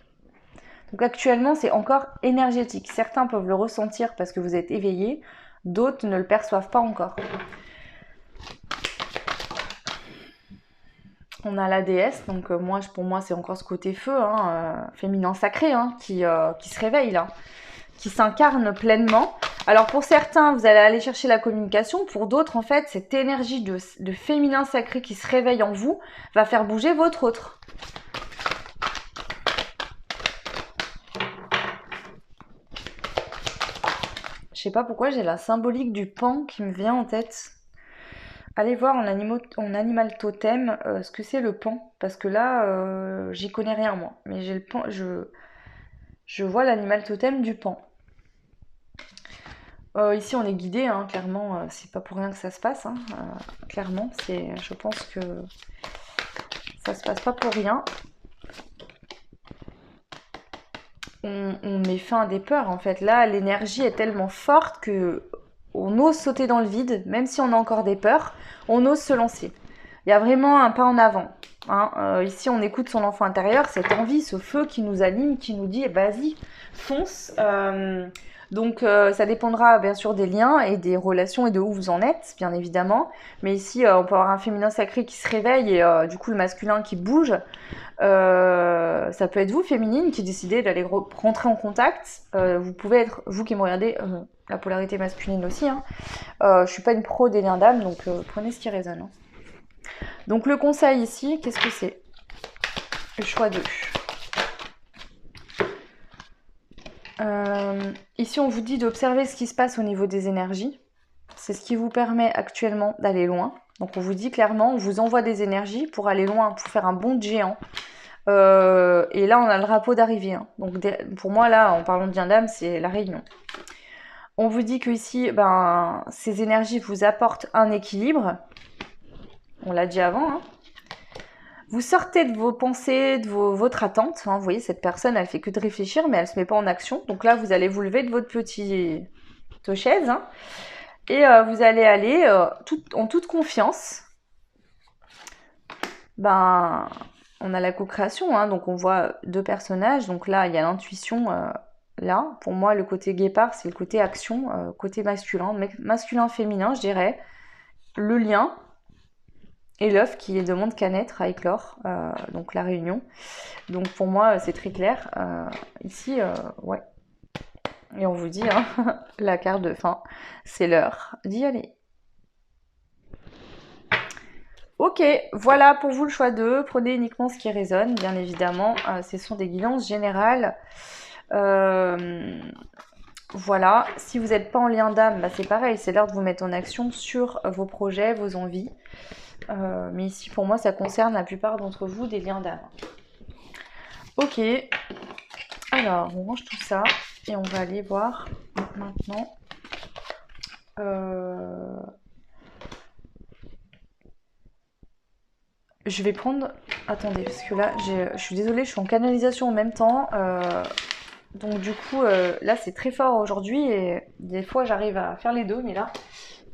Donc actuellement, c'est encore énergétique. Certains peuvent le ressentir parce que vous êtes éveillé. D'autres ne le perçoivent pas encore. On a la déesse, donc pour moi c'est encore ce côté feu, hein, féminin sacré, hein, qui se réveille là, qui s'incarne pleinement. Alors pour certains, vous allez aller chercher la communication. Pour d'autres, en fait, cette énergie de féminin sacré qui se réveille en vous va faire bouger votre autre. Je sais pas pourquoi j'ai la symbolique du pan qui me vient en tête. Allez voir en animal totem ce que c'est le pan, parce que là, j'y connais rien moi. Mais j'ai le pan, je vois l'animal totem du pan. Ici, on est guidé, hein, clairement, c'est pas pour rien que ça se passe. Hein, clairement, je pense que ça se passe pas pour rien. On met fin à des peurs, en fait. Là, l'énergie est tellement forte que on ose sauter dans le vide, même si on a encore des peurs, on ose se lancer. Il y a vraiment un pas en avant. Hein. Ici, on écoute son enfant intérieur, cette envie, ce feu qui nous anime, qui nous dit vas-y, fonce. Donc, ça dépendra bien sûr des liens et des relations et de où vous en êtes, bien évidemment. Mais ici, on peut avoir un féminin sacré qui se réveille et du coup le masculin qui bouge. Ça peut être vous, féminine, qui décidez d'aller rentrer en contact. Vous pouvez être, vous qui me regardez, la polarité masculine aussi. Hein. Je suis pas une pro des liens d'âme, donc prenez ce qui résonne. Hein. Donc le conseil ici, qu'est-ce que c'est? Le choix 2. Ici, on vous dit d'observer ce qui se passe au niveau des énergies. C'est ce qui vous permet actuellement d'aller loin. Donc on vous dit clairement, on vous envoie des énergies pour aller loin, pour faire un bond de géant. Et là, on a le drapeau d'arrivée. Hein. Donc pour moi, là, en parlant de bien d'âme, c'est la réunion. On vous dit que ici, ces énergies vous apportent un équilibre. On l'a dit avant. Hein. Vous sortez de vos pensées, de votre attente. Hein. Vous voyez, cette personne, elle fait que de réfléchir, mais elle se met pas en action. Donc là, vous allez vous lever de votre petite chaise. Hein, et vous allez aller en toute confiance. On a la co-création. Hein, donc on voit 2 personnages. Donc là, il y a l'intuition. Là, pour moi, le côté guépard, c'est le côté action, côté masculin. Masculin-féminin, je dirais. Le lien. Et l'œuf qui demande qu'à naître, à éclore, donc la réunion. Donc pour moi, c'est très clair. Ici, ouais. Et on vous dit, hein, la carte de fin, c'est l'heure d'y aller. Ok, voilà pour vous le choix 2. Prenez uniquement ce qui résonne, bien évidemment. Ce sont des guidances générales. Voilà, si vous n'êtes pas en lien d'âme, c'est pareil, c'est l'heure de vous mettre en action sur vos projets, vos envies. Mais ici, pour moi, ça concerne la plupart d'entre vous des liens d'âme. Ok. Alors, on range tout ça et on va aller voir maintenant. Je vais prendre... Attendez, parce que là, je suis désolée, je suis en canalisation en même temps. Donc du coup, là, c'est très fort aujourd'hui et des fois, j'arrive à faire les deux. Mais là,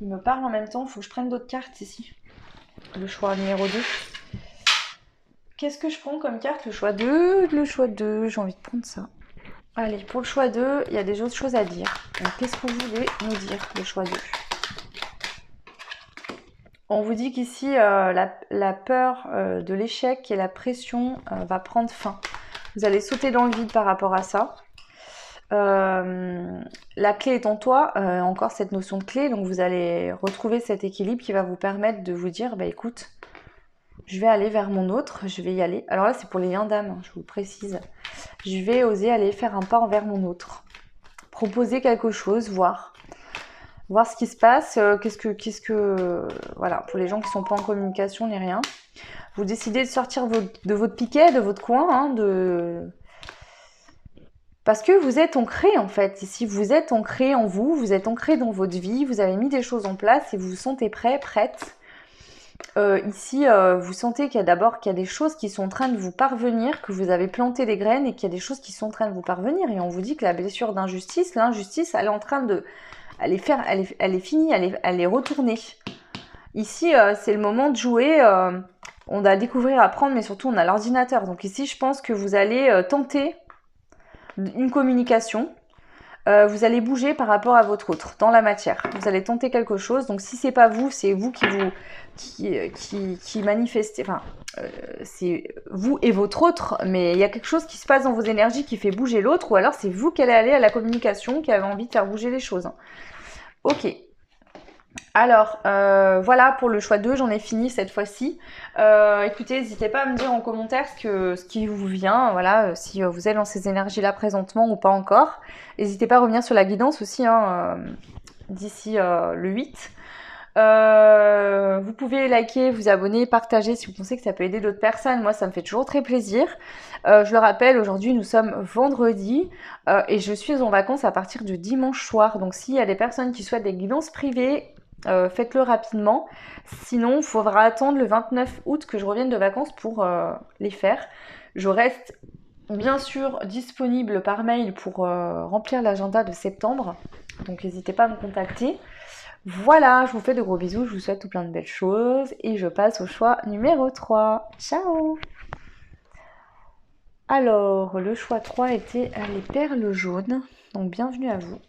il me parle en même temps. Il faut que je prenne d'autres cartes ici. Le choix numéro 2. Qu'est-ce que je prends comme carte? Le choix 2. Le choix 2, j'ai envie de prendre ça. Allez, pour le choix 2, il y a des autres choses à dire. Donc, qu'est-ce que vous voulez nous dire, le choix 2? On vous dit qu'ici, la peur de l'échec et la pression va prendre fin. Vous allez sauter dans le vide par rapport à ça. La clé est en toi, encore cette notion de clé, donc vous allez retrouver cet équilibre qui va vous permettre de vous dire, écoute, je vais aller vers mon autre, je vais y aller. Alors là, c'est pour les liens d'âme, hein, je vous le précise. Je vais oser aller faire un pas envers mon autre. Proposer quelque chose, voir ce qui se passe, voilà, pour les gens qui sont pas en communication ni rien. Vous décidez de sortir de votre piquet, de votre coin, hein, Parce que vous êtes ancré en fait. Ici, vous êtes ancré en vous, vous êtes ancré dans votre vie, vous avez mis des choses en place et vous vous sentez prêt, prête. Ici, vous sentez qu'il y a des choses qui sont en train de vous parvenir, que vous avez planté des graines et qu'il y a des choses qui sont en train de vous parvenir. Et on vous dit que la blessure d'injustice, l'injustice, elle est en train de... Elle est finie, elle est retournée. Ici, c'est le moment de jouer. On a à découvrir, à apprendre, mais surtout, on a l'ordinateur. Donc ici, je pense que vous allez tenter une communication. Vous allez bouger par rapport à votre autre dans la matière. Vous allez tenter quelque chose. Donc si c'est pas vous, c'est vous qui manifestez. Enfin, c'est vous et votre autre, mais il y a quelque chose qui se passe dans vos énergies qui fait bouger l'autre, ou alors c'est vous qui allez aller à la communication, qui avez envie de faire bouger les choses. Ok. Alors, voilà pour le choix 2, j'en ai fini cette fois-ci. Écoutez, n'hésitez pas à me dire en commentaire ce qui vous vient, voilà, si vous êtes dans ces énergies-là présentement ou pas encore. N'hésitez pas à revenir sur la guidance aussi, hein, d'ici le 8. Vous pouvez liker, vous abonner, partager si vous pensez que ça peut aider d'autres personnes. Moi, ça me fait toujours très plaisir. Je le rappelle, aujourd'hui, nous sommes vendredi et je suis en vacances à partir de dimanche soir. Donc, s'il y a des personnes qui souhaitent des guidances privées, faites-le rapidement. Sinon, il faudra attendre le 29 août que je revienne de vacances pour les faire. Je reste bien sûr disponible par mail pour remplir l'agenda de septembre. Donc, n'hésitez pas à me contacter. Voilà, je vous fais de gros bisous, je vous souhaite tout plein de belles choses et je passe au choix numéro 3. Ciao! Alors, le choix 3 était les perles jaunes, donc bienvenue à vous.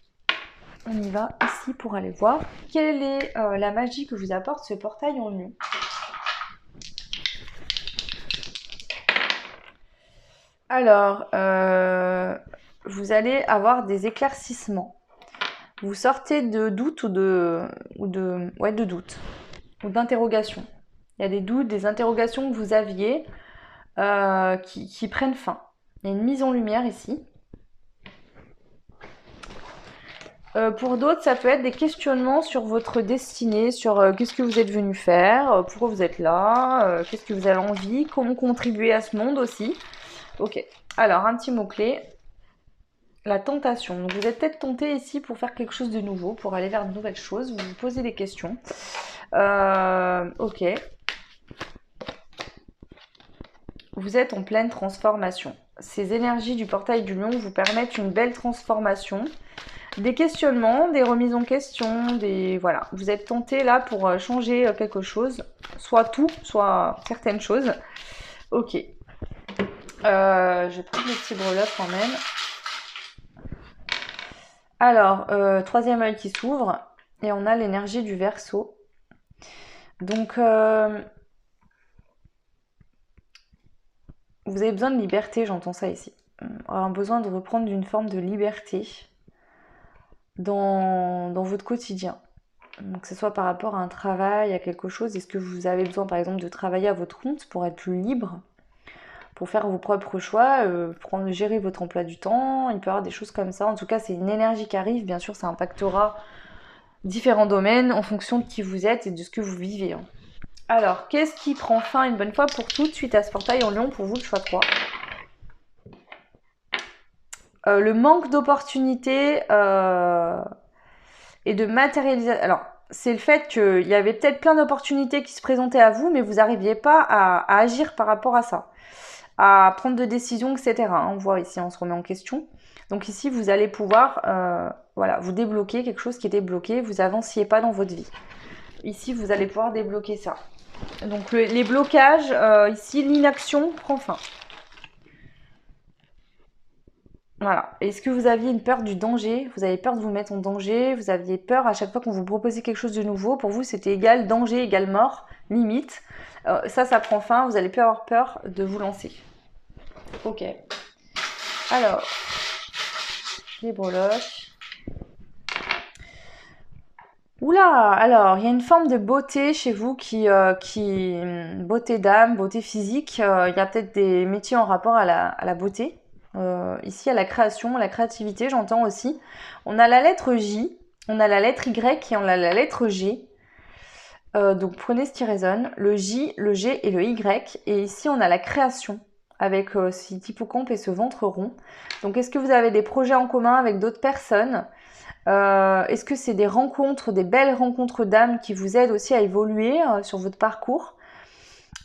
On y va ici pour aller voir quelle est la magie que vous apporte ce portail en nu. Alors, vous allez avoir des éclaircissements. Vous sortez de doute ou de doute ou d'interrogation. Il y a des doutes, des interrogations que vous aviez qui prennent fin. Il y a une mise en lumière ici. Pour d'autres, ça peut être des questionnements sur votre destinée, sur qu'est-ce que vous êtes venu faire, pourquoi vous êtes là, qu'est-ce que vous avez envie, comment contribuer à ce monde aussi. Ok, alors un petit mot-clé. La tentation. Donc vous êtes peut-être tenté ici pour faire quelque chose de nouveau, pour aller vers de nouvelles choses. Vous vous posez des questions. Ok. Vous êtes en pleine transformation. Ces énergies du portail du lion vous permettent une belle transformation. Des questionnements, des remises en question, voilà. Vous êtes tenté là pour changer quelque chose. Soit tout, soit certaines choses. Ok. Je vais prendre le petit breloque quand même. Alors, troisième œil qui s'ouvre et on a l'énergie du Verseau. Donc, vous avez besoin de liberté, j'entends ça ici. Un besoin de reprendre une forme de liberté dans votre quotidien. Donc, que ce soit par rapport à un travail, à quelque chose. Est-ce que vous avez besoin, par exemple, de travailler à votre compte pour être plus libre, pour faire vos propres choix, gérer votre emploi du temps? Il peut y avoir des choses comme ça. En tout cas, c'est une énergie qui arrive. Bien sûr, ça impactera différents domaines en fonction de qui vous êtes et de ce que vous vivez. Alors, qu'est-ce qui prend fin une bonne fois pour toutes suite à ce portail en lion pour vous, le choix 3? Le manque d'opportunités et de matérialisation. Alors, c'est le fait qu'il y avait peut-être plein d'opportunités qui se présentaient à vous, mais vous n'arriviez pas à agir par rapport à ça, à prendre de décisions, etc. On voit ici, on se remet en question. Donc ici, vous allez pouvoir vous débloquer quelque chose qui était bloqué, vous avanciez pas dans votre vie. Ici, vous allez pouvoir débloquer ça. Donc les blocages, ici, l'inaction prend fin. Voilà. Est-ce que vous aviez une peur du danger? Vous avez peur de vous mettre en danger? Vous aviez peur à chaque fois qu'on vous proposait quelque chose de nouveau? Pour vous, c'était égal danger, égal mort, limite. Ça prend fin. Vous allez plus avoir peur de vous lancer. Ok. Alors, les breloques. Oula, alors il y a une forme de beauté chez vous beauté d'âme, beauté physique. Il y a peut-être des métiers en rapport à la beauté. Ici, à la création, à la créativité, j'entends aussi. On a la lettre J, on a la lettre Y et on a la lettre G. Donc prenez ce qui résonne, le J, le G et le Y. Et ici, on a la création. avec cet hippocampe et ce ventre rond. Donc, est-ce que vous avez des projets en commun avec d'autres personnes? Est-ce que c'est des rencontres, des belles rencontres d'âme qui vous aident aussi à évoluer sur votre parcours,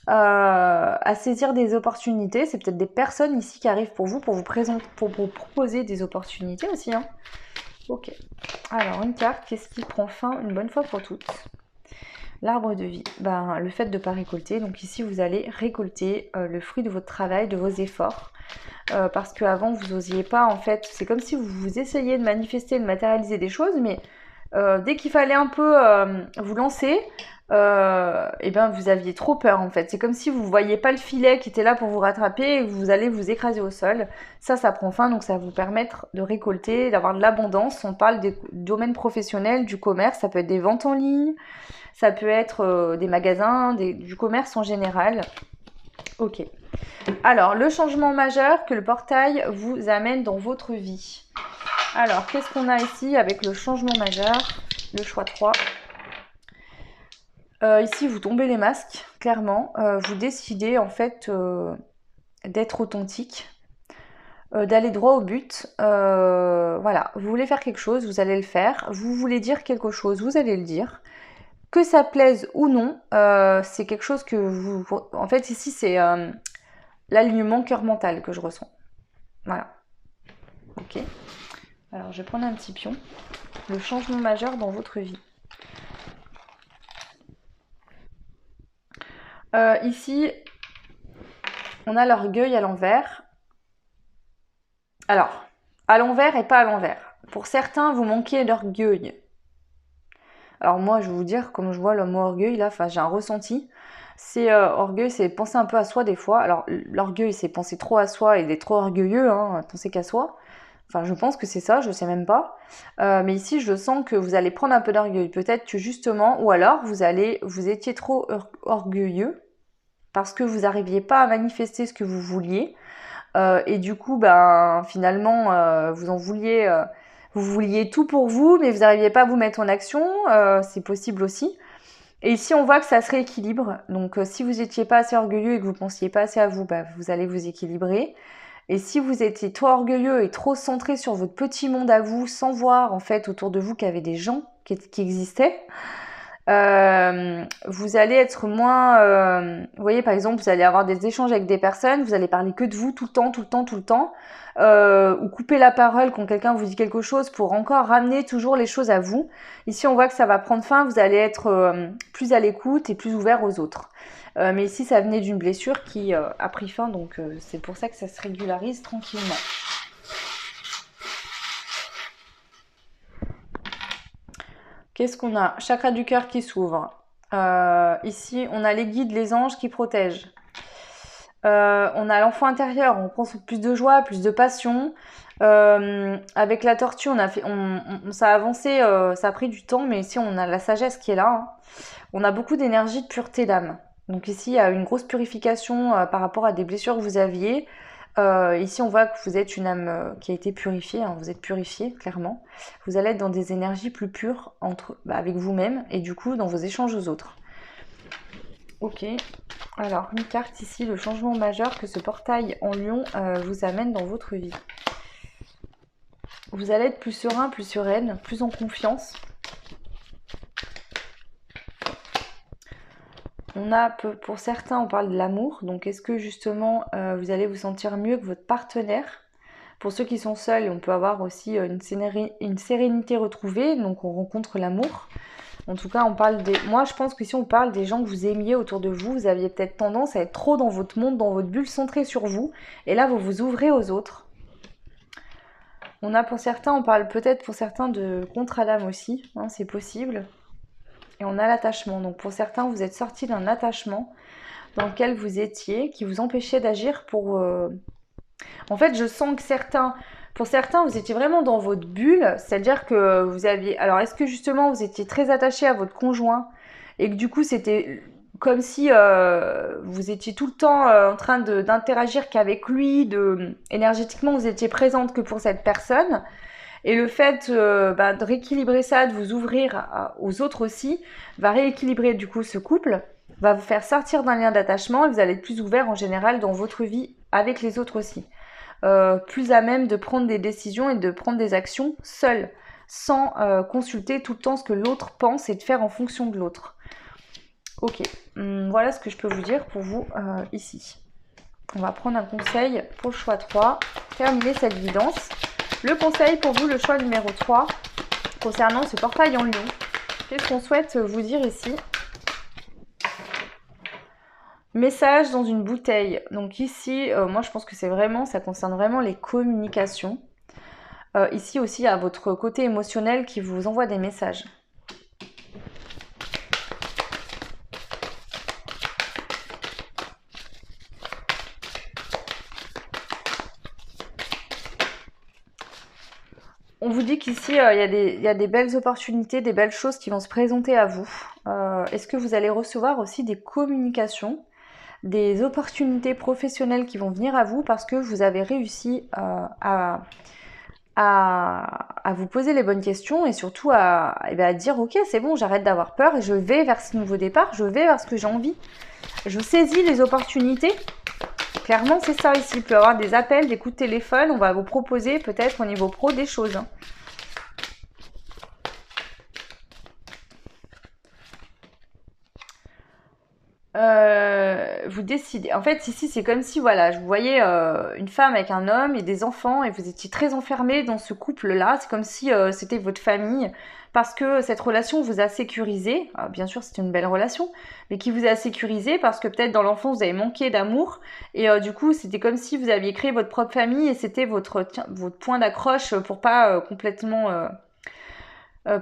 à saisir des opportunités? C'est peut-être des personnes ici qui arrivent pour vous proposer des opportunités aussi, hein. Ok. Alors, une carte, qu'est-ce qui prend fin une bonne fois pour toutes? L'arbre de vie, ben, le fait de ne pas récolter. Donc ici, vous allez récolter le fruit de votre travail, de vos efforts. Parce qu'avant, vous n'osiez pas, en fait. C'est comme si vous essayiez de manifester, de matérialiser des choses, mais dès qu'il fallait un peu vous lancer, et ben, vous aviez trop peur, en fait. C'est comme si vous ne voyiez pas le filet qui était là pour vous rattraper et que vous allez vous écraser au sol. Ça prend fin, donc ça va vous permettre de récolter, d'avoir de l'abondance. On parle des domaines professionnels, du commerce, ça peut être des ventes en ligne, ça peut être des magasins, du commerce en général. Ok. Alors, le changement majeur que le portail vous amène dans votre vie. Alors, qu'est-ce qu'on a ici avec le changement majeur? Le choix 3. Ici, vous tombez les masques, clairement. Vous décidez, en fait, d'être authentique, d'aller droit au but. Voilà, vous voulez faire quelque chose, vous allez le faire. Vous voulez dire quelque chose, vous allez le dire. Que ça plaise ou non, c'est quelque chose que vous... En fait, ici, c'est l'alignement cœur mental que je ressens. Voilà. Ok. Alors, je vais prendre un petit pion. Le changement majeur dans votre vie. Ici, on a l'orgueil à l'envers. Alors, à l'envers et pas à l'envers. Pour certains, vous manquez d'orgueil. Alors moi, je vais vous dire, comme je vois le mot orgueil, là, j'ai un ressenti. C'est orgueil, c'est penser un peu à soi des fois. Alors l'orgueil, c'est penser trop à soi et d'être trop orgueilleux, hein, penser qu'à soi. Enfin, je pense que c'est ça, je sais même pas. Mais ici, je sens que vous allez prendre un peu d'orgueil. Peut-être que justement, ou alors vous étiez trop orgueilleux parce que vous n'arriviez pas à manifester ce que vous vouliez. Et du coup, ben, finalement, vous vouliez tout pour vous, mais vous n'arriviez pas à vous mettre en action. C'est possible aussi. Et ici, on voit que ça se rééquilibre. Donc, si vous n'étiez pas assez orgueilleux et que vous ne pensiez pas assez à vous, bah, vous allez vous équilibrer. Et si vous étiez trop orgueilleux et trop centré sur votre petit monde à vous, sans voir en fait autour de vous qu'il y avait des gens qui existaient, vous allez être moins... vous voyez, par exemple, vous allez avoir des échanges avec des personnes, vous allez parler que de vous tout le temps, ou couper la parole quand quelqu'un vous dit quelque chose pour encore ramener toujours les choses à vous. Ici, on voit que ça va prendre fin, vous allez être plus à l'écoute et plus ouvert aux autres. Mais ici, ça venait d'une blessure qui a pris fin, donc c'est pour ça que ça se régularise tranquillement. Qu'est-ce qu'on a? Chakra du cœur qui s'ouvre. Ici, on a les guides, les anges qui protègent. On a l'enfant intérieur, on pense plus de joie, plus de passion. Avec la tortue, ça a avancé, ça a pris du temps, mais ici, on a la sagesse qui est là, hein. On a beaucoup d'énergie, de pureté d'âme. Donc ici, il y a une grosse purification par rapport à des blessures que vous aviez. Ici, on voit que vous êtes une âme qui a été purifiée, hein, vous êtes purifié, clairement. Vous allez être dans des énergies plus pures avec vous-même et du coup, dans vos échanges aux autres. Ok, alors une carte ici, le changement majeur que ce portail en lion vous amène dans votre vie. Vous allez être plus serein, plus sereine, plus en confiance. Pour certains, on parle de l'amour. Donc, est-ce que justement, vous allez vous sentir mieux que votre partenaire? Pour ceux qui sont seuls, on peut avoir aussi une sérénité retrouvée. Donc, on rencontre l'amour. En tout cas, moi, je pense que si on parle des gens que vous aimiez autour de vous, vous aviez peut-être tendance à être trop dans votre monde, dans votre bulle centrée sur vous. Et là, vous vous ouvrez aux autres. On parle peut-être pour certains de contrat d'âme aussi. Hein, c'est possible. Et on a l'attachement. Donc pour certains, vous êtes sortis d'un attachement dans lequel vous étiez, qui vous empêchait d'agir pour... En fait, je sens que pour certains, vous étiez vraiment dans votre bulle, c'est-à-dire que vous aviez... Alors, est-ce que justement, vous étiez très attaché à votre conjoint et que du coup, c'était comme si vous étiez tout le temps en train d'interagir qu'avec lui, énergétiquement, vous étiez présente que pour cette personne. Et le fait de rééquilibrer ça, de vous ouvrir aux autres aussi, va rééquilibrer du coup ce couple, va vous faire sortir d'un lien d'attachement et vous allez être plus ouvert en général dans votre vie avec les autres aussi. Plus à même de prendre des décisions et de prendre des actions seul, sans consulter tout le temps ce que l'autre pense et de faire en fonction de l'autre. Ok, voilà ce que je peux vous dire pour vous ici. On va prendre un conseil pour le choix 3, terminer cette guidance. Le conseil pour vous, le choix numéro 3, concernant ce portail en lion. Qu'est-ce qu'on souhaite vous dire ici? Message dans une bouteille. Donc ici, moi je pense que c'est vraiment, ça concerne vraiment les communications. Ici aussi, il y a votre côté émotionnel qui vous envoie des messages. On vous dit qu'ici, il y a des belles opportunités, des belles choses qui vont se présenter à vous. Est-ce que vous allez recevoir aussi des communications, des opportunités professionnelles qui vont venir à vous parce que vous avez réussi à vous poser les bonnes questions et surtout à dire ok, c'est bon, j'arrête d'avoir peur et je vais vers ce nouveau départ, je vais vers ce que j'ai envie. Je saisis les opportunités. Clairement, c'est ça ici. Il peut y avoir des appels, des coups de téléphone. On va vous proposer peut-être au niveau pro des choses. Vous décidez. En fait, ici, c'est comme si, voilà, je vous voyais une femme avec un homme et des enfants et vous étiez très enfermés dans ce couple-là. C'est comme si c'était votre famille parce que cette relation vous a sécurisé. Alors, bien sûr, c'est une belle relation, mais qui vous a sécurisé parce que peut-être dans l'enfance, vous avez manqué d'amour et du coup, c'était comme si vous aviez créé votre propre famille et c'était votre point d'accroche pour pas complètement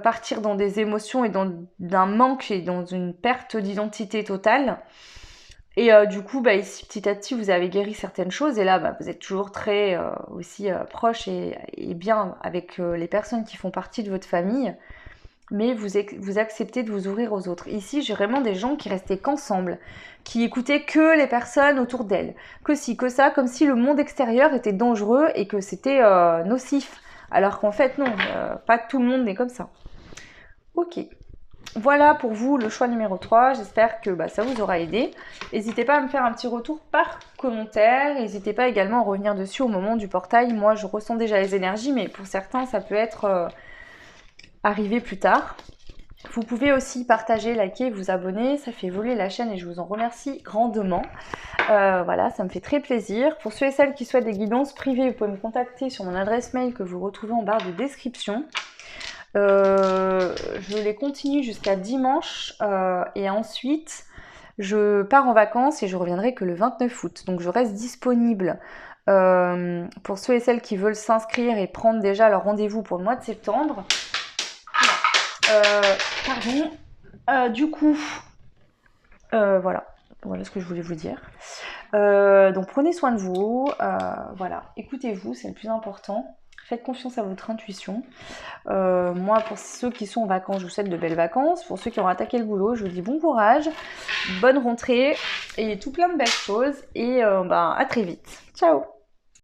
partir dans des émotions et dans d'un manque et dans une perte d'identité totale. Et du coup, ici, petit à petit, vous avez guéri certaines choses. Et là, vous êtes toujours très aussi proche et bien avec les personnes qui font partie de votre famille. Mais vous acceptez de vous ouvrir aux autres. Ici, j'ai vraiment des gens qui restaient qu'ensemble, qui écoutaient que les personnes autour d'elles. Que si, que ça, comme si le monde extérieur était dangereux et que c'était nocif. Alors qu'en fait, non, pas tout le monde n'est comme ça. Ok. Voilà pour vous le choix numéro 3. J'espère que ça vous aura aidé. N'hésitez pas à me faire un petit retour par commentaire. N'hésitez pas également à revenir dessus au moment du portail. Moi, je ressens déjà les énergies, mais pour certains, ça peut être arrivé plus tard. Vous pouvez aussi partager, liker, vous abonner. Ça fait évoluer la chaîne et je vous en remercie grandement. Voilà, ça me fait très plaisir. Pour ceux et celles qui souhaitent des guidances privées, vous pouvez me contacter sur mon adresse mail que vous retrouvez en barre de description. Je les continue jusqu'à dimanche et ensuite je pars en vacances et je reviendrai que le 29 août. Donc je reste disponible pour ceux et celles qui veulent s'inscrire et prendre déjà leur rendez-vous pour le mois de septembre. Du coup, voilà ce que je voulais vous dire. Donc prenez soin de vous, voilà, écoutez-vous, c'est le plus important. Faites confiance à votre intuition. Moi, pour ceux qui sont en vacances, je vous souhaite de belles vacances. Pour ceux qui ont attaqué le boulot, je vous dis bon courage, bonne rentrée et tout plein de belles choses. Et à très vite. Ciao!